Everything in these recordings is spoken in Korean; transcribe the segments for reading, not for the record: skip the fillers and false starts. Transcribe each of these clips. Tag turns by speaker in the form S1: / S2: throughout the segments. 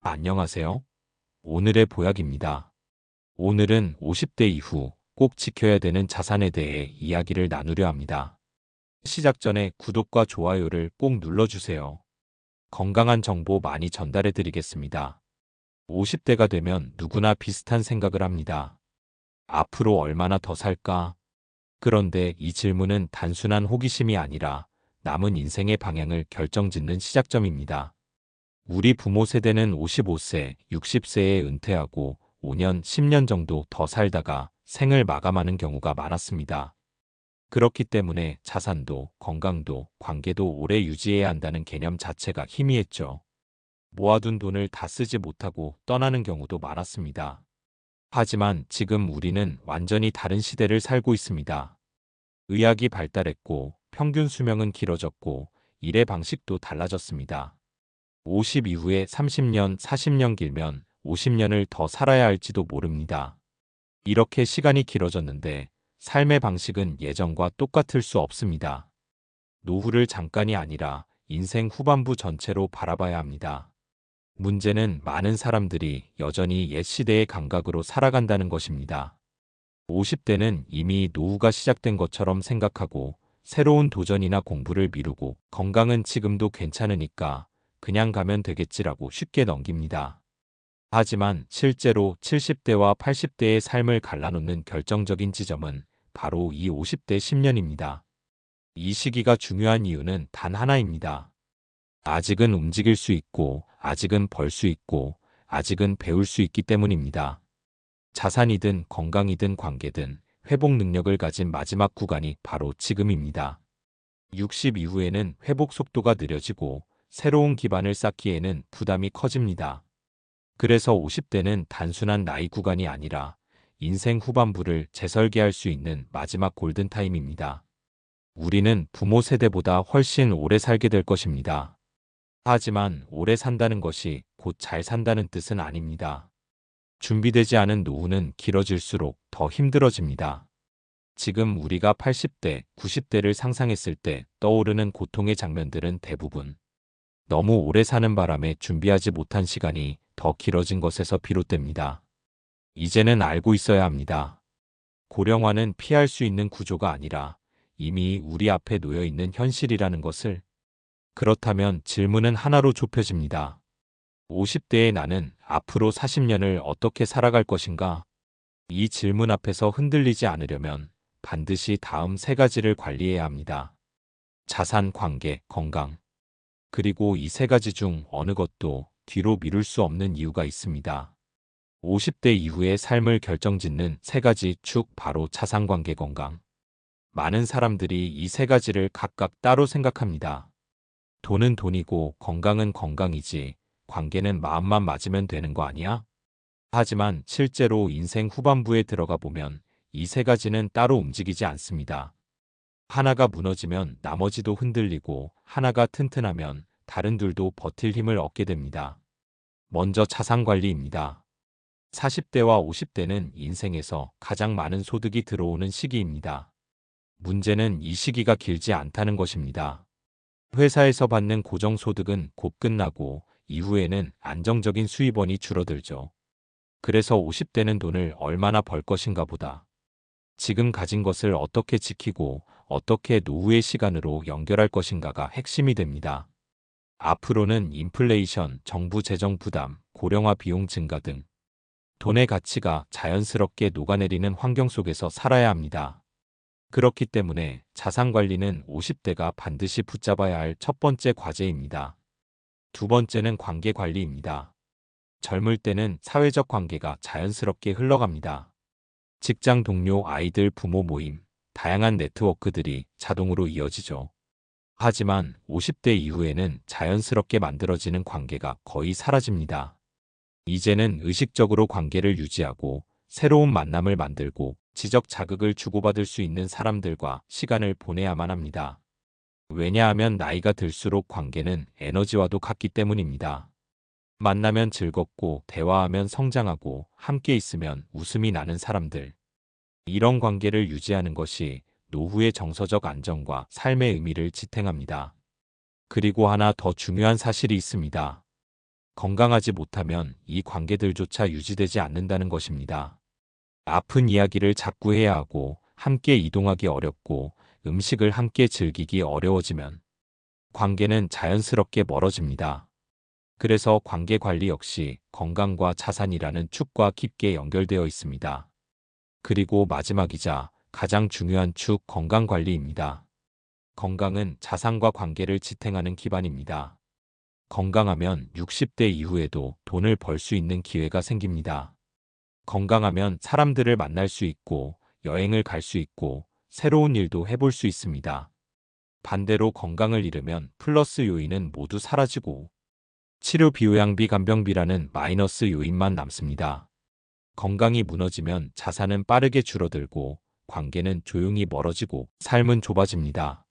S1: 안녕하세요. 오늘의 보약입니다. 오늘은 50대 이후 꼭 지켜야 되는 자산에 대해 이야기를 나누려 합니다. 시작 전에 구독과 좋아요를 꼭 눌러주세요. 건강한 정보 많이 전달해 드리겠습니다. 50대가 되면 누구나 비슷한 생각을 합니다. 앞으로 얼마나 더 살까? 그런데 이 질문은 단순한 호기심이 아니라 남은 인생의 방향을 결정짓는 시작점입니다. 우리 부모 세대는 55세, 60세에 은퇴하고 5년, 10년 정도 더 살다가 생을 마감하는 경우가 많았습니다. 그렇기 때문에 자산도, 건강도, 관계도 오래 유지해야 한다는 개념 자체가 희미했죠. 모아둔 돈을 다 쓰지 못하고 떠나는 경우도 많았습니다. 하지만 지금 우리는 완전히 다른 시대를 살고 있습니다. 의학이 발달했고, 평균 수명은 길어졌고, 일의 방식도 달라졌습니다. 50 이후에 30년, 40년 길면 50년을 더 살아야 할지도 모릅니다. 이렇게 시간이 길어졌는데 삶의 방식은 예전과 똑같을 수 없습니다. 노후를 잠깐이 아니라 인생 후반부 전체로 바라봐야 합니다. 문제는 많은 사람들이 여전히 옛 시대의 감각으로 살아간다는 것입니다. 50대는 이미 노후가 시작된 것처럼 생각하고 새로운 도전이나 공부를 미루고 건강은 지금도 괜찮으니까 그냥 가면 되겠지라고 쉽게 넘깁니다. 하지만 실제로 70대와 80대의 삶을 갈라놓는 결정적인 지점은 바로 이 50대 10년입니다. 이 시기가 중요한 이유는 단 하나입니다. 아직은 움직일 수 있고, 아직은 벌 수 있고, 아직은 배울 수 있기 때문입니다. 자산이든 건강이든 관계든 회복 능력을 가진 마지막 구간이 바로 지금입니다. 60 이후에는 회복 속도가 느려지고 새로운 기반을 쌓기에는 부담이 커집니다. 그래서 50대는 단순한 나이 구간이 아니라 인생 후반부를 재설계할 수 있는 마지막 골든타임입니다. 우리는 부모 세대보다 훨씬 오래 살게 될 것입니다. 하지만 오래 산다는 것이 곧 잘 산다는 뜻은 아닙니다. 준비되지 않은 노후는 길어질수록 더 힘들어집니다. 지금 우리가 80대, 90대를 상상했을 때 떠오르는 고통의 장면들은 대부분 너무 오래 사는 바람에 준비하지 못한 시간이 더 길어진 것에서 비롯됩니다. 이제는 알고 있어야 합니다. 고령화는 피할 수 있는 구조가 아니라 이미 우리 앞에 놓여 있는 현실이라는 것을. 그렇다면 질문은 하나로 좁혀집니다. 50대의 나는 앞으로 40년을 어떻게 살아갈 것인가? 이 질문 앞에서 흔들리지 않으려면 반드시 다음 세 가지를 관리해야 합니다. 자산, 관계, 건강. 그리고 이 세 가지 중 어느 것도 뒤로 미룰 수 없는 이유가 있습니다. 50대 이후의 삶을 결정짓는 세 가지 축 바로 자산, 관계, 건강. 많은 사람들이 이 세 가지를 각각 따로 생각합니다. 돈은 돈이고 건강은 건강이지 관계는 마음만 맞으면 되는 거 아니야? 하지만 실제로 인생 후반부에 들어가 보면 이 세 가지는 따로 움직이지 않습니다. 하나가 무너지면 나머지도 흔들리고 하나가 튼튼하면 다른 둘도 버틸 힘을 얻게 됩니다. 먼저 자산 관리입니다. 40대와 50대는 인생에서 가장 많은 소득이 들어오는 시기입니다. 문제는 이 시기가 길지 않다는 것입니다. 회사에서 받는 고정소득은 곧 끝나고 이후에는 안정적인 수입원이 줄어들죠. 그래서 50대는 돈을 얼마나 벌 것인가 보다. 지금 가진 것을 어떻게 지키고 어떻게 노후의 시간으로 연결할 것인가가 핵심이 됩니다. 앞으로는 인플레이션, 정부 재정 부담, 고령화 비용 증가 등 돈의 가치가 자연스럽게 녹아내리는 환경 속에서 살아야 합니다. 그렇기 때문에 자산 관리는 50대가 반드시 붙잡아야 할 첫 번째 과제입니다. 두 번째는 관계 관리입니다. 젊을 때는 사회적 관계가 자연스럽게 흘러갑니다. 직장 동료, 아이들, 부모 모임, 다양한 네트워크들이 자동으로 이어지죠. 하지만 50대 이후에는 자연스럽게 만들어지는 관계가 거의 사라집니다. 이제는 의식적으로 관계를 유지하고 새로운 만남을 만들고 지적 자극을 주고받을 수 있는 사람들과 시간을 보내야만 합니다. 왜냐하면 나이가 들수록 관계는 에너지와도 같기 때문입니다. 만나면 즐겁고 대화하면 성장하고 함께 있으면 웃음이 나는 사람들. 이런 관계를 유지하는 것이 노후의 정서적 안정과 삶의 의미를 지탱합니다. 그리고 하나 더 중요한 사실이 있습니다. 건강하지 못하면 이 관계들조차 유지되지 않는다는 것입니다. 아픈 이야기를 자꾸 해야 하고 함께 이동하기 어렵고 음식을 함께 즐기기 어려워지면 관계는 자연스럽게 멀어집니다. 그래서 관계 관리 역시 건강과 자산이라는 축과 깊게 연결되어 있습니다. 그리고 마지막이자 가장 중요한 축 건강 관리입니다. 건강은 자산과 관계를 지탱하는 기반입니다. 건강하면 60대 이후에도 돈을 벌 수 있는 기회가 생깁니다. 건강하면 사람들을 만날 수 있고 여행을 갈 수 있고 새로운 일도 해볼 수 있습니다. 반대로 건강을 잃으면 플러스 요인은 모두 사라지고 치료 비요양비 간병비라는 마이너스 요인만 남습니다. 건강이 무너지면 자산은 빠르게 줄어들고 관계는 조용히 멀어지고 삶은 좁아집니다.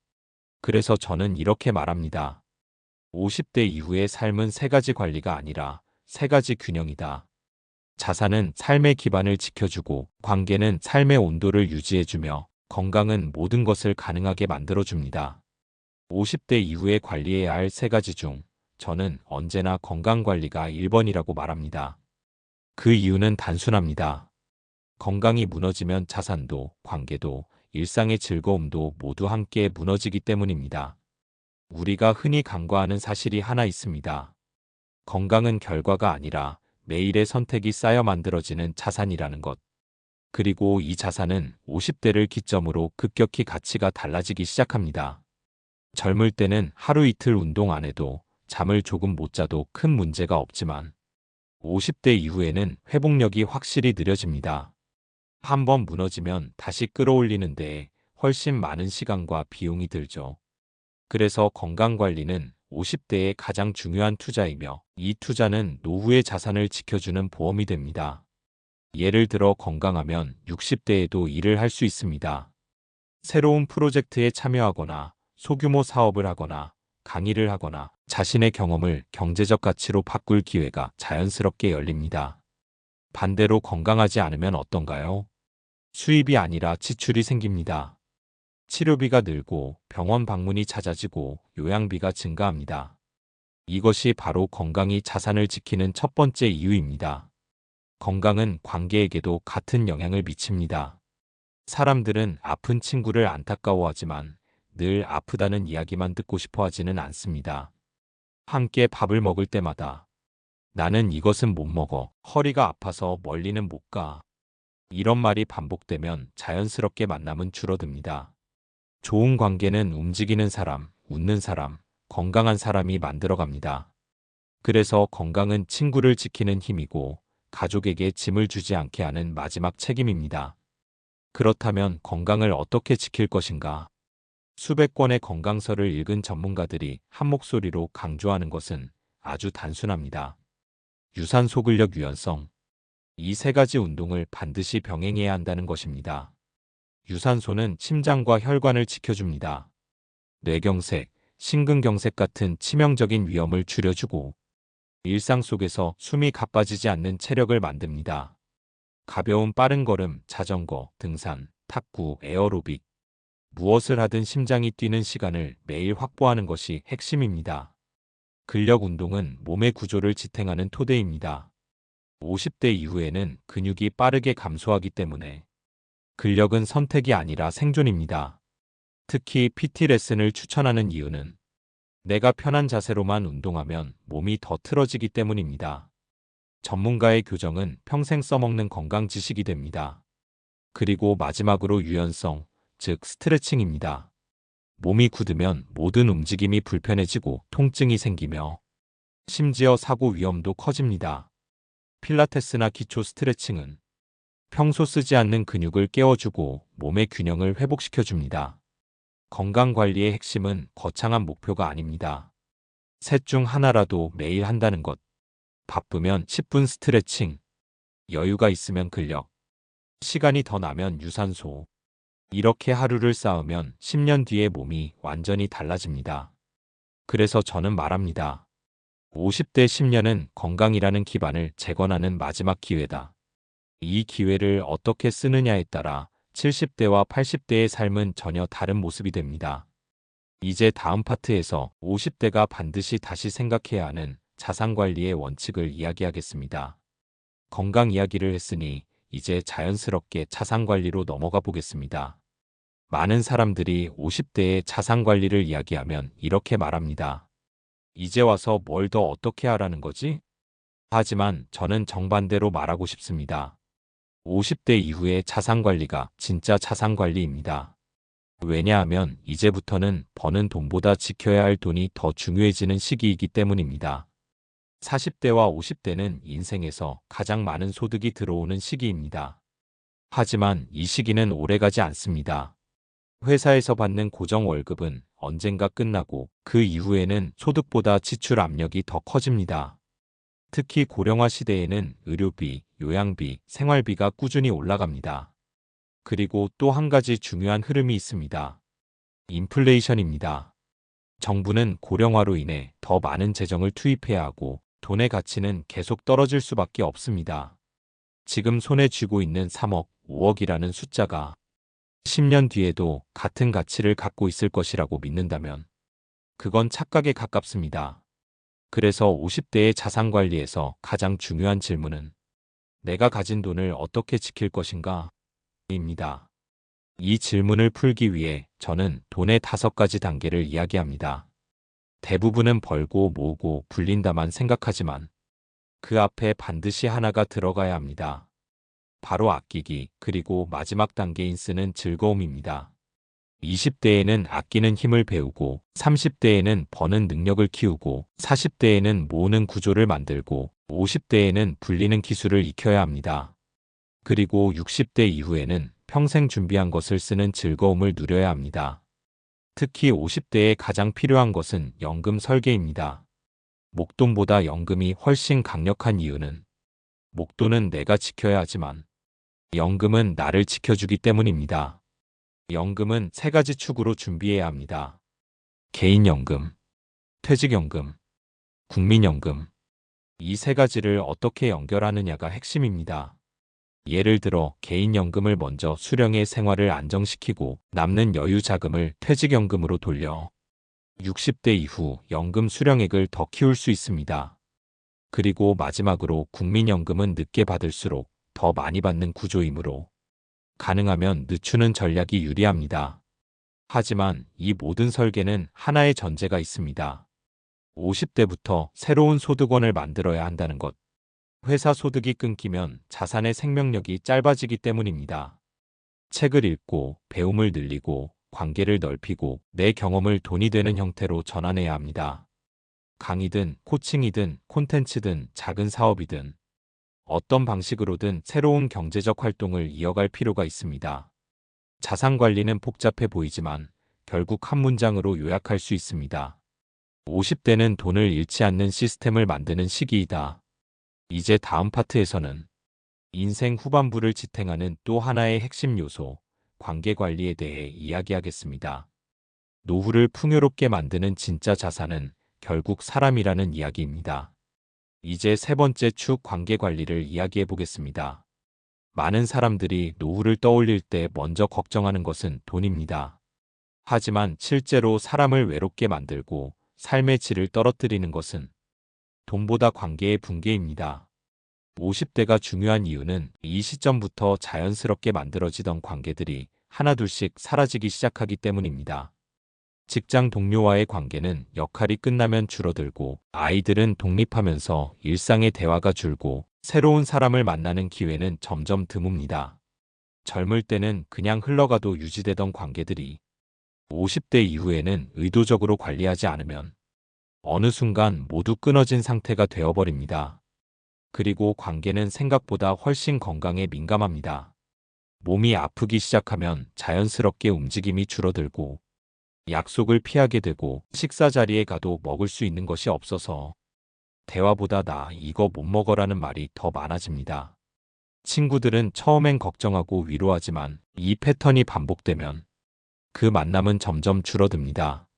S1: 그래서 저는 이렇게 말합니다. 50대 이후의 삶은 세 가지 관리가 아니라 세 가지 균형이다. 자산은 삶의 기반을 지켜주고 관계는 삶의 온도를 유지해주며 건강은 모든 것을 가능하게 만들어줍니다. 50대 이후에 관리해야 할 세 가지 중 저는 언제나 건강관리가 1번이라고 말합니다. 그 이유는 단순합니다. 건강이 무너지면 자산도, 관계도, 일상의 즐거움도 모두 함께 무너지기 때문입니다. 우리가 흔히 간과하는 사실이 하나 있습니다. 건강은 결과가 아니라 매일의 선택이 쌓여 만들어지는 자산이라는 것. 그리고 이 자산은 50대를 기점으로 급격히 가치가 달라지기 시작합니다. 젊을 때는 하루 이틀 운동 안 해도 잠을 조금 못 자도 큰 문제가 없지만 50대 이후에는 회복력이 확실히 느려집니다. 한번 무너지면 다시 끌어올리는 데에 훨씬 많은 시간과 비용이 들죠. 그래서 건강관리는 50대의 가장 중요한 투자이며 이 투자는 노후의 자산을 지켜주는 보험이 됩니다. 예를 들어 건강하면 60대에도 일을 할 수 있습니다. 새로운 프로젝트에 참여하거나 소규모 사업을 하거나 강의를 하거나 자신의 경험을 경제적 가치로 바꿀 기회가 자연스럽게 열립니다. 반대로 건강하지 않으면 어떤가요? 수입이 아니라 지출이 생깁니다. 치료비가 늘고 병원 방문이 잦아지고 요양비가 증가합니다. 이것이 바로 건강이 자산을 지키는 첫 번째 이유입니다. 건강은 관계에게도 같은 영향을 미칩니다. 사람들은 아픈 친구를 안타까워하지만 늘 아프다는 이야기만 듣고 싶어 하지는 않습니다. 함께 밥을 먹을 때마다 나는 이것은 못 먹어. 허리가 아파서 멀리는 못 가. 이런 말이 반복되면 자연스럽게 만남은 줄어듭니다. 좋은 관계는 움직이는 사람, 웃는 사람, 건강한 사람이 만들어갑니다. 그래서 건강은 친구를 지키는 힘이고 가족에게 짐을 주지 않게 하는 마지막 책임입니다. 그렇다면 건강을 어떻게 지킬 것인가? 수백 권의 건강서를 읽은 전문가들이 한 목소리로 강조하는 것은 아주 단순합니다. 유산소 근력 유연성. 이 세 가지 운동을 반드시 병행해야 한다는 것입니다. 유산소는 심장과 혈관을 지켜줍니다. 뇌경색, 심근경색 같은 치명적인 위험을 줄여주고 일상 속에서 숨이 가빠지지 않는 체력을 만듭니다. 가벼운 빠른 걸음, 자전거, 등산, 탁구, 에어로빅. 무엇을 하든 심장이 뛰는 시간을 매일 확보하는 것이 핵심입니다. 근력 운동은 몸의 구조를 지탱하는 토대입니다. 50대 이후에는 근육이 빠르게 감소하기 때문에 근력은 선택이 아니라 생존입니다. 특히 PT 레슨을 추천하는 이유는 내가 편한 자세로만 운동하면 몸이 더 틀어지기 때문입니다. 전문가의 교정은 평생 써먹는 건강 지식이 됩니다. 그리고 마지막으로 유연성, 즉 스트레칭입니다. 몸이 굳으면 모든 움직임이 불편해지고 통증이 생기며 심지어 사고 위험도 커집니다. 필라테스나 기초 스트레칭은 평소 쓰지 않는 근육을 깨워주고 몸의 균형을 회복시켜줍니다. 건강관리의 핵심은 거창한 목표가 아닙니다. 셋 중 하나라도 매일 한다는 것. 바쁘면 10분 스트레칭, 여유가 있으면 근력, 시간이 더 나면 유산소. 이렇게 하루를 쌓으면 10년 뒤에 몸이 완전히 달라집니다. 그래서 저는 말합니다. 50대 10년은 건강이라는 기반을 재건하는 마지막 기회다. 이 기회를 어떻게 쓰느냐에 따라 70대와 80대의 삶은 전혀 다른 모습이 됩니다. 이제 다음 파트에서 50대가 반드시 다시 생각해야 하는 자산관리의 원칙을 이야기하겠습니다. 건강 이야기를 했으니 이제 자연스럽게 자산관리로 넘어가 보겠습니다. 많은 사람들이 50대의 자산관리를 이야기하면 이렇게 말합니다. 이제 와서 뭘 더 어떻게 하라는 거지? 하지만 저는 정반대로 말하고 싶습니다. 50대 이후의 자산관리가 진짜 자산관리입니다. 왜냐하면 이제부터는 버는 돈보다 지켜야 할 돈이 더 중요해지는 시기이기 때문입니다. 40대와 50대는 인생에서 가장 많은 소득이 들어오는 시기입니다. 하지만 이 시기는 오래가지 않습니다. 회사에서 받는 고정 월급은 언젠가 끝나고 그 이후에는 소득보다 지출 압력이 더 커집니다. 특히 고령화 시대에는 의료비, 요양비, 생활비가 꾸준히 올라갑니다. 그리고 또 한 가지 중요한 흐름이 있습니다. 인플레이션입니다. 정부는 고령화로 인해 더 많은 재정을 투입해야 하고 돈의 가치는 계속 떨어질 수밖에 없습니다. 지금 손에 쥐고 있는 3억, 5억이라는 숫자가 10년 뒤에도 같은 가치를 갖고 있을 것이라고 믿는다면 그건 착각에 가깝습니다. 그래서 50대의 자산관리에서 가장 중요한 질문은 내가 가진 돈을 어떻게 지킬 것인가? 입니다. 이 질문을 풀기 위해 저는 돈의 5가지 단계를 이야기합니다. 대부분은 벌고 모으고 불린다만 생각하지만 그 앞에 반드시 하나가 들어가야 합니다. 바로 아끼기, 그리고 마지막 단계인 쓰는 즐거움입니다. 20대에는 아끼는 힘을 배우고, 30대에는 버는 능력을 키우고, 40대에는 모으는 구조를 만들고, 50대에는 불리는 기술을 익혀야 합니다. 그리고 60대 이후에는 평생 준비한 것을 쓰는 즐거움을 누려야 합니다. 특히 50대에 가장 필요한 것은 연금 설계입니다. 목돈보다 연금이 훨씬 강력한 이유는 목돈은 내가 지켜야 하지만 연금은 나를 지켜주기 때문입니다. 연금은 3가지 축으로 준비해야 합니다. 개인연금, 퇴직연금, 국민연금. 이 3가지를 어떻게 연결하느냐가 핵심입니다. 예를 들어 개인연금을 먼저 수령의 생활을 안정시키고 남는 여유 자금을 퇴직연금으로 돌려 60대 이후 연금 수령액을 더 키울 수 있습니다. 그리고 마지막으로 국민연금은 늦게 받을수록 더 많이 받는 구조이므로 가능하면 늦추는 전략이 유리합니다. 하지만 이 모든 설계는 하나의 전제가 있습니다. 50대부터 새로운 소득원을 만들어야 한다는 것. 회사 소득이 끊기면 자산의 생명력이 짧아지기 때문입니다. 책을 읽고 배움을 늘리고 관계를 넓히고 내 경험을 돈이 되는 형태로 전환해야 합니다. 강의든 코칭이든 콘텐츠든 작은 사업이든 어떤 방식으로든 새로운 경제적 활동을 이어갈 필요가 있습니다. 자산 관리는 복잡해 보이지만 결국 한 문장으로 요약할 수 있습니다. 50대는 돈을 잃지 않는 시스템을 만드는 시기이다. 이제 다음 파트에서는 인생 후반부를 지탱하는 또 하나의 핵심 요소, 관계 관리에 대해 이야기하겠습니다. 노후를 풍요롭게 만드는 진짜 자산은 결국 사람이라는 이야기입니다. 이제 3번째 축 관계 관리를 이야기해 보겠습니다. 많은 사람들이 노후를 떠올릴 때 먼저 걱정하는 것은 돈입니다. 하지만 실제로 사람을 외롭게 만들고 삶의 질을 떨어뜨리는 것은 돈보다 관계의 붕괴입니다. 50대가 중요한 이유는 이 시점부터 자연스럽게 만들어지던 관계들이 하나둘씩 사라지기 시작하기 때문입니다. 직장 동료와의 관계는 역할이 끝나면 줄어들고 아이들은 독립하면서 일상의 대화가 줄고 새로운 사람을 만나는 기회는 점점 드뭅니다. 젊을 때는 그냥 흘러가도 유지되던 관계들이 50대 이후에는 의도적으로 관리하지 않으면 어느 순간 모두 끊어진 상태가 되어버립니다. 그리고 관계는 생각보다 훨씬 건강에 민감합니다. 몸이 아프기 시작하면 자연스럽게 움직임이 줄어들고 약속을 피하게 되고 식사 자리에 가도 먹을 수 있는 것이 없어서 대화보다 나 이거 못 먹어라는 말이 더 많아집니다. 친구들은 처음엔 걱정하고 위로하지만 이 패턴이 반복되면 그 만남은 점점 줄어듭니다.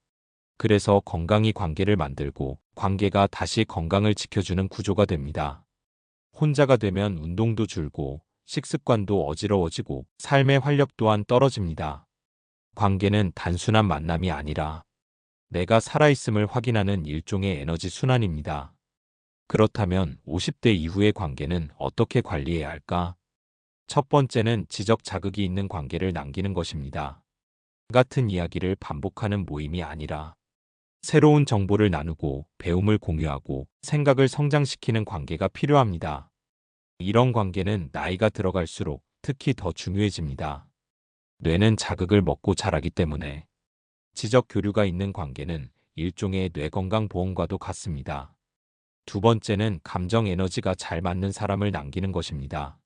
S1: 그래서 건강히 관계를 만들고 관계가 다시 건강을 지켜주는 구조가 됩니다. 혼자가 되면 운동도 줄고 식습관도 어지러워지고 삶의 활력 또한 떨어집니다. 관계는 단순한 만남이 아니라 내가 살아있음을 확인하는 일종의 에너지 순환입니다. 그렇다면 50대 이후의 관계는 어떻게 관리해야 할까? 첫 번째는 지적 자극이 있는 관계를 남기는 것입니다. 같은 이야기를 반복하는 모임이 아니라 새로운 정보를 나누고 배움을 공유하고 생각을 성장시키는 관계가 필요합니다. 이런 관계는 나이가 들어갈수록 특히 더 중요해집니다. 뇌는 자극을 먹고 자라기 때문에 지적 교류가 있는 관계는 일종의 뇌건강보험과도 같습니다. 두 번째는 감정 에너지가 잘 맞는 사람을 남기는 것입니다.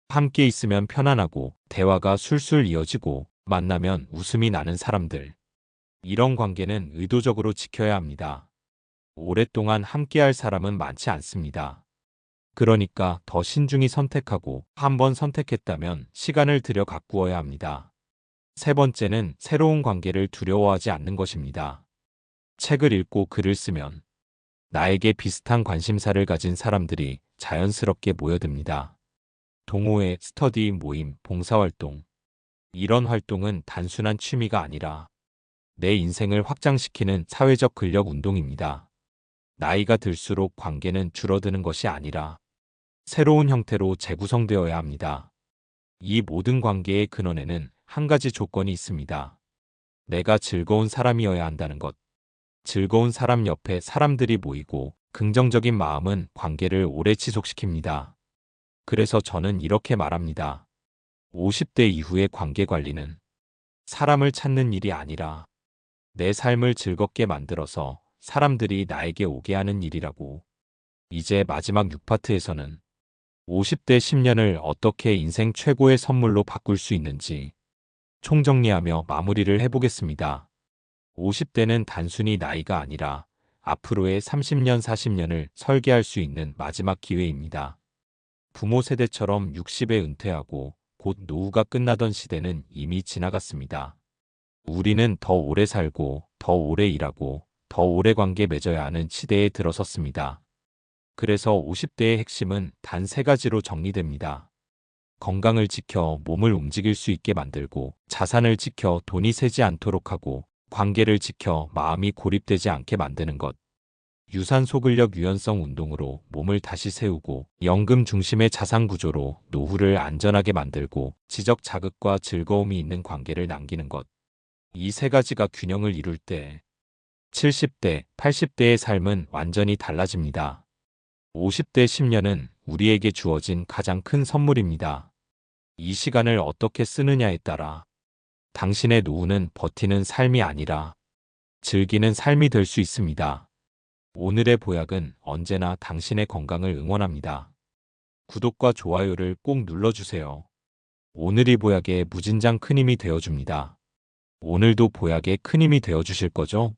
S1: 함께 있으면 편안하고 대화가 술술 이어지고 만나면 웃음이 나는 사람들. 이런 관계는 의도적으로 지켜야 합니다. 오랫동안 함께할 사람은 많지 않습니다. 그러니까 더 신중히 선택하고 한번 선택했다면 시간을 들여 가꾸어야 합니다. 세 번째는 새로운 관계를 두려워하지 않는 것입니다. 책을 읽고 글을 쓰면 나에게 비슷한 관심사를 가진 사람들이 자연스럽게 모여듭니다. 동호회, 스터디 모임, 봉사활동. 이런 활동은 단순한 취미가 아니라 내 인생을 확장시키는 사회적 근력 운동입니다. 나이가 들수록 관계는 줄어드는 것이 아니라 새로운 형태로 재구성되어야 합니다. 이 모든 관계의 근원에는 한 가지 조건이 있습니다. 내가 즐거운 사람이어야 한다는 것. 즐거운 사람 옆에 사람들이 모이고 긍정적인 마음은 관계를 오래 지속시킵니다. 그래서 저는 이렇게 말합니다. 50대 이후의 관계 관리는 사람을 찾는 일이 아니라 내 삶을 즐겁게 만들어서 사람들이 나에게 오게 하는 일이라고. 이제 마지막 6파트에서는 50대 10년을 어떻게 인생 최고의 선물로 바꿀 수 있는지 총정리하며 마무리를 해보겠습니다. 50대는 단순히 나이가 아니라 앞으로의 30년, 40년을 설계할 수 있는 마지막 기회입니다. 부모 세대처럼 60에 은퇴하고 곧 노후가 끝나던 시대는 이미 지나갔습니다. 우리는 더 오래 살고, 더 오래 일하고, 더 오래 관계 맺어야 하는 시대에 들어섰습니다. 그래서 50대의 핵심은 단 세 가지로 정리됩니다. 건강을 지켜 몸을 움직일 수 있게 만들고, 자산을 지켜 돈이 새지 않도록 하고, 관계를 지켜 마음이 고립되지 않게 만드는 것. 유산소 근력 유연성 운동으로 몸을 다시 세우고, 연금 중심의 자산 구조로 노후를 안전하게 만들고, 지적 자극과 즐거움이 있는 관계를 남기는 것. 이 세 가지가 균형을 이룰 때 70대, 80대의 삶은 완전히 달라집니다. 50대 10년은 우리에게 주어진 가장 큰 선물입니다. 이 시간을 어떻게 쓰느냐에 따라 당신의 노후는 버티는 삶이 아니라 즐기는 삶이 될 수 있습니다. 오늘의 보약은 언제나 당신의 건강을 응원합니다. 구독과 좋아요를 꼭 눌러주세요. 오늘이 보약에 무진장 큰 힘이 되어줍니다. 오늘도 보약에 큰 힘이 되어주실 거죠?